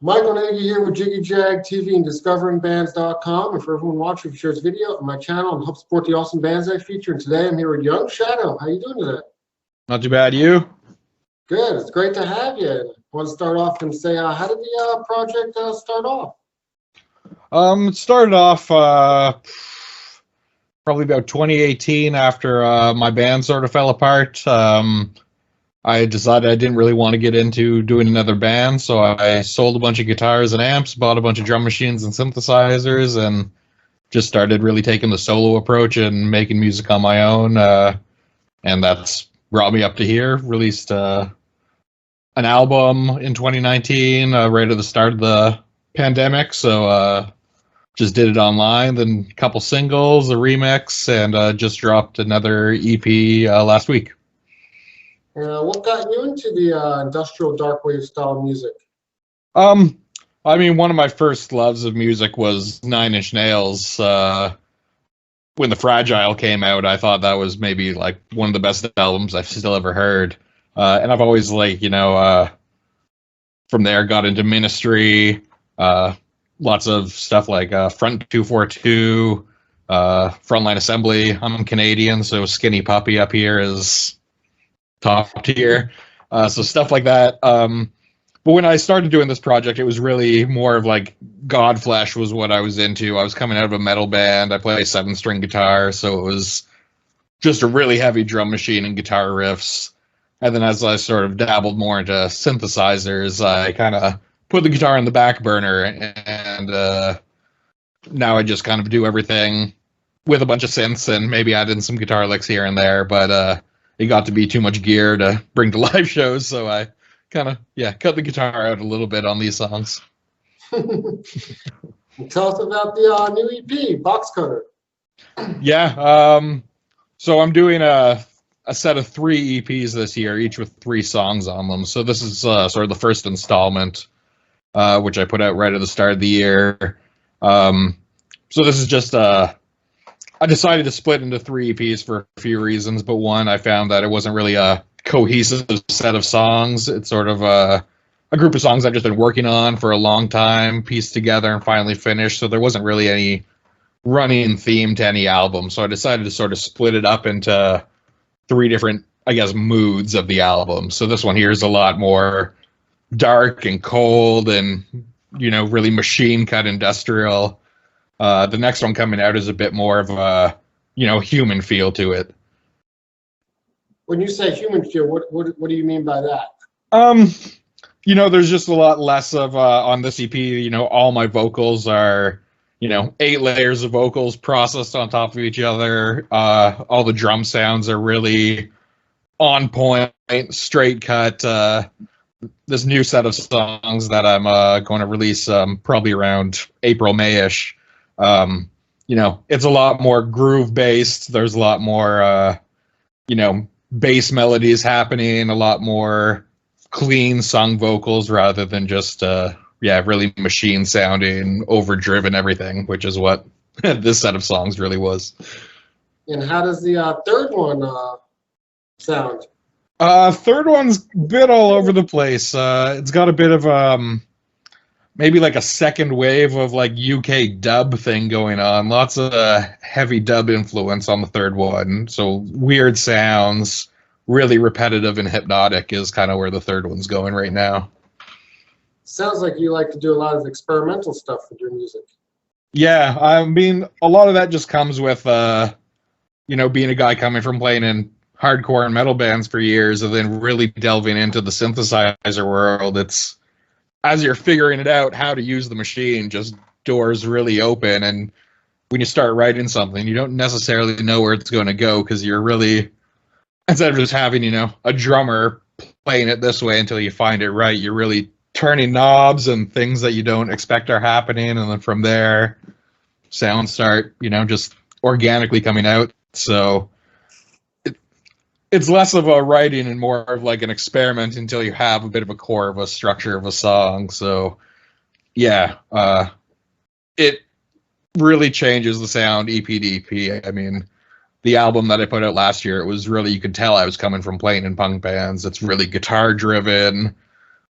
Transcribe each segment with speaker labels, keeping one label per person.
Speaker 1: Michael Nagy here with Jiggy Jag TV and discoveringbands.com. And for everyone watching, if you share this video on my channel and help support the awesome bands I feature. And today I'm here with Jung Shadow. How you doing today?
Speaker 2: Not too bad, you?
Speaker 1: Good. It's great to have you. I want to start off and say, how did the project start off?
Speaker 2: It started off probably about 2018 after my band sort of fell apart. I decided I didn't really want to get into doing another band, so I sold a bunch of guitars and amps, bought a bunch of drum machines and synthesizers, and just started really taking the solo approach and making music on my own. And that's brought me up to here. Released an album in 2019, right at the start of the pandemic, so just did it online, then a couple singles, a remix, and just dropped another EP last week.
Speaker 1: What got you into the industrial darkwave style music?
Speaker 2: I mean, one of my first loves of music was Nine Inch Nails. When The Fragile came out, I thought that was maybe like one of the best albums I've still ever heard. And I've always from there got into Ministry, lots of stuff like Front 242, Frontline Assembly. I'm Canadian, so Skinny Puppy up here is top tier, so stuff like that. But when I started doing this project, it was really more of like Godflesh was what I was into. I was coming out of a metal band. I play a 7-string guitar, so it was just a really heavy drum machine and guitar riffs. And then as I sort of dabbled more into synthesizers, I kind of put the guitar on the back burner, and now I just kind of do everything with a bunch of synths and maybe add in some guitar licks here and there, but it got to be too much gear to bring to live shows, so I kind of, cut the guitar out a little bit on these songs.
Speaker 1: Tell us about the new EP, Box Cutter.
Speaker 2: Yeah, so I'm doing a set of 3 EPs this year, each with 3 songs on them. So this is sort of the first installment, which I put out right at the start of the year. So this is just I decided to split into 3 EPs for a few reasons, but one, I found that it wasn't really a cohesive set of songs. It's sort of a group of songs I've just been working on for a long time, pieced together and finally finished, so there wasn't really any running theme to any album. So I decided to sort of split it up into 3 different, I guess, moods of the album. So this one here is a lot more dark and cold and, really machine-cut industrial. The next one coming out is a bit more of a, human feel to it.
Speaker 1: When you say human feel, what do you mean by that?
Speaker 2: There's just a lot less of, on this EP, all my vocals are, 8 layers of vocals processed on top of each other. All the drum sounds are really on point, straight cut. This new set of songs that I'm going to release probably around April, May-ish. It's a lot more groove based. There's a lot more, bass melodies happening, a lot more clean sung vocals rather than just, really machine sounding, overdriven everything, which is what this set of songs really was.
Speaker 1: And how does the third one sound?
Speaker 2: Third one's a bit all over the place. It's got a bit of, maybe like a second wave of like UK dub thing going on. Lots of heavy dub influence on the third one. So weird sounds, really repetitive and hypnotic is kind of where the third one's going right now.
Speaker 1: Sounds like you like to do a lot of experimental stuff with your music.
Speaker 2: Yeah, I mean, a lot of that just comes with, being a guy coming from playing in hardcore and metal bands for years and then really delving into the synthesizer world. It's, as you're figuring it out how to use the machine, just doors really open. And when you start writing something, you don't necessarily know where it's going to go because you're really, instead of just having, a drummer playing it this way until you find it right, you're really turning knobs and things that you don't expect are happening. And then from there, sounds start, just organically coming out. So it's less of a writing and more of like an experiment until you have a bit of a core of a structure of a song. So it really changes the sound EP to EP. I mean, the album that I put out last year, it was really, you could tell I was coming from playing in punk bands. It's really guitar driven.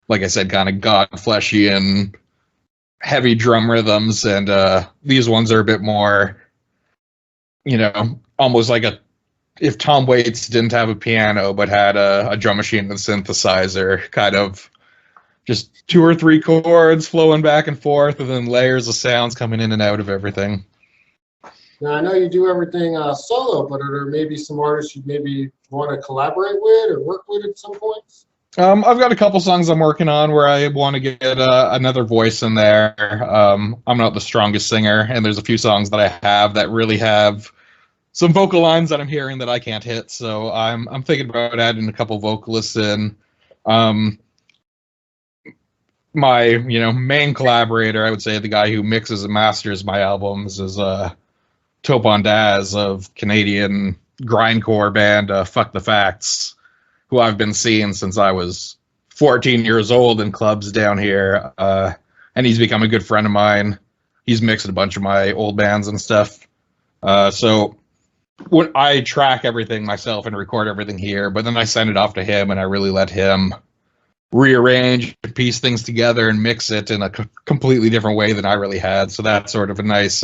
Speaker 2: Like I said, kind of Godfleshy and heavy drum rhythms, and these ones are a bit more, almost like if Tom Waits didn't have a piano but had a drum machine and synthesizer, kind of just 2 or 3 chords flowing back and forth, and then layers of sounds coming in and out of everything.
Speaker 1: Now, I know you do everything solo, but are there maybe some artists you maybe want to collaborate with or work with at some points?
Speaker 2: I've got a couple songs I'm working on where I want to get another voice in there. I'm not the strongest singer, and there's a few songs that I have that really have some vocal lines that I'm hearing that I can't hit. So I'm thinking about adding a couple vocalists in. My main collaborator, I would say, the guy who mixes and masters my albums, is Topon Daz of Canadian grindcore band Fuck the Facts, who I've been seeing since I was 14 years old in clubs down here, and he's become a good friend of mine. He's mixed a bunch of my old bands and stuff. So when I track everything myself and record everything here, but then I send it off to him, and I really let him rearrange, piece things together, and mix it in a completely different way than I really had. So that's sort of a nice,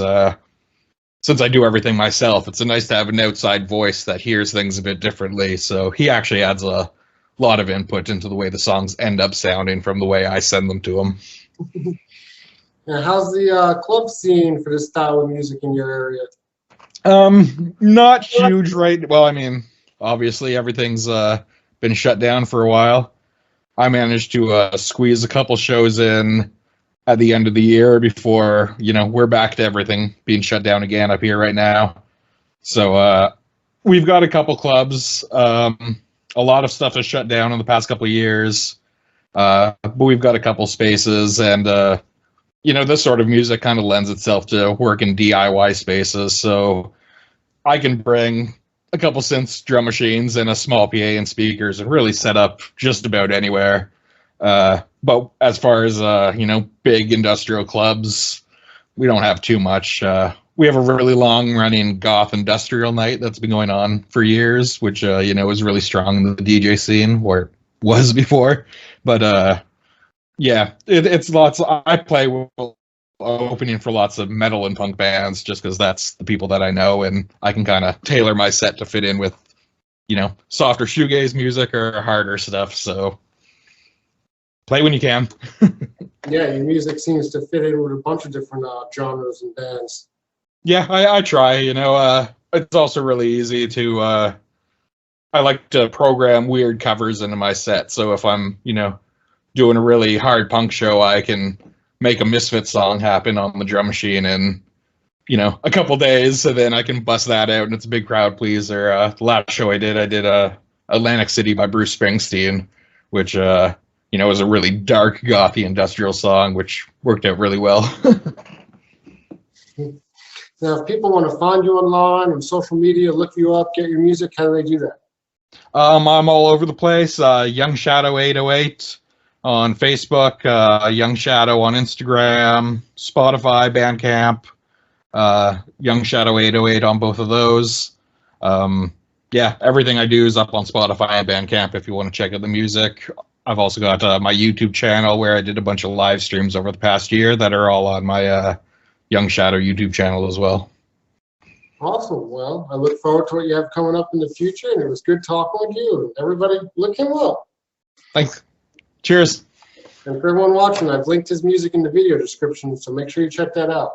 Speaker 2: since I do everything myself, it's nice to have an outside voice that hears things a bit differently. So he actually adds a lot of input into the way the songs end up sounding from the way I send them to him.
Speaker 1: And how's the club scene for this style of music in your area?
Speaker 2: Not huge, right? Well, I mean, obviously everything's been shut down for a while. I managed to squeeze a couple shows in at the end of the year before, we're back to everything being shut down again up here right now. So we've got a couple clubs. A lot of stuff has shut down in the past couple of years, but we've got a couple spaces, and this sort of music kind of lends itself to work in DIY spaces. So I can bring a couple synths, drum machines, and a small PA and speakers, and really set up just about anywhere. But as far as big industrial clubs, we don't have too much. We have a really long running goth industrial night that's been going on for years, which is really strong in the DJ scene, where it was before. But it's lots. I play with opening for lots of metal and punk bands just because that's the people that I know, and I can kind of tailor my set to fit in with softer shoegaze music or harder stuff. So play when you can.
Speaker 1: Yeah, your music seems to fit in with a bunch of different genres and bands.
Speaker 2: Yeah, I try. It's also really easy to. I like to program weird covers into my set. So if I'm doing a really hard punk show, I can make a Misfits song happen on the drum machine in a couple days, and then I can bust that out, and it's a big crowd pleaser. The last show I did Atlantic City by Bruce Springsteen, which was a really dark, gothy industrial song, which worked out really well.
Speaker 1: Now, if people want to find you online on social media, look you up, get your music, how do they do that?
Speaker 2: I'm all over the place. Jung Shadow 808 on Facebook, Jung Shadow on Instagram, Spotify, Bandcamp, Jung Shadow 808 on both of those. Everything I do is up on Spotify and Bandcamp if you want to check out the music. I've also got my YouTube channel where I did a bunch of live streams over the past year that are all on my Jung Shadow YouTube channel as well.
Speaker 1: Awesome. Well, I look forward to what you have coming up in the future, and it was good talking with you. Everybody, look him up.
Speaker 2: Thanks. Cheers.
Speaker 1: And for everyone watching, I've linked his music in the video description, so make sure you check that out.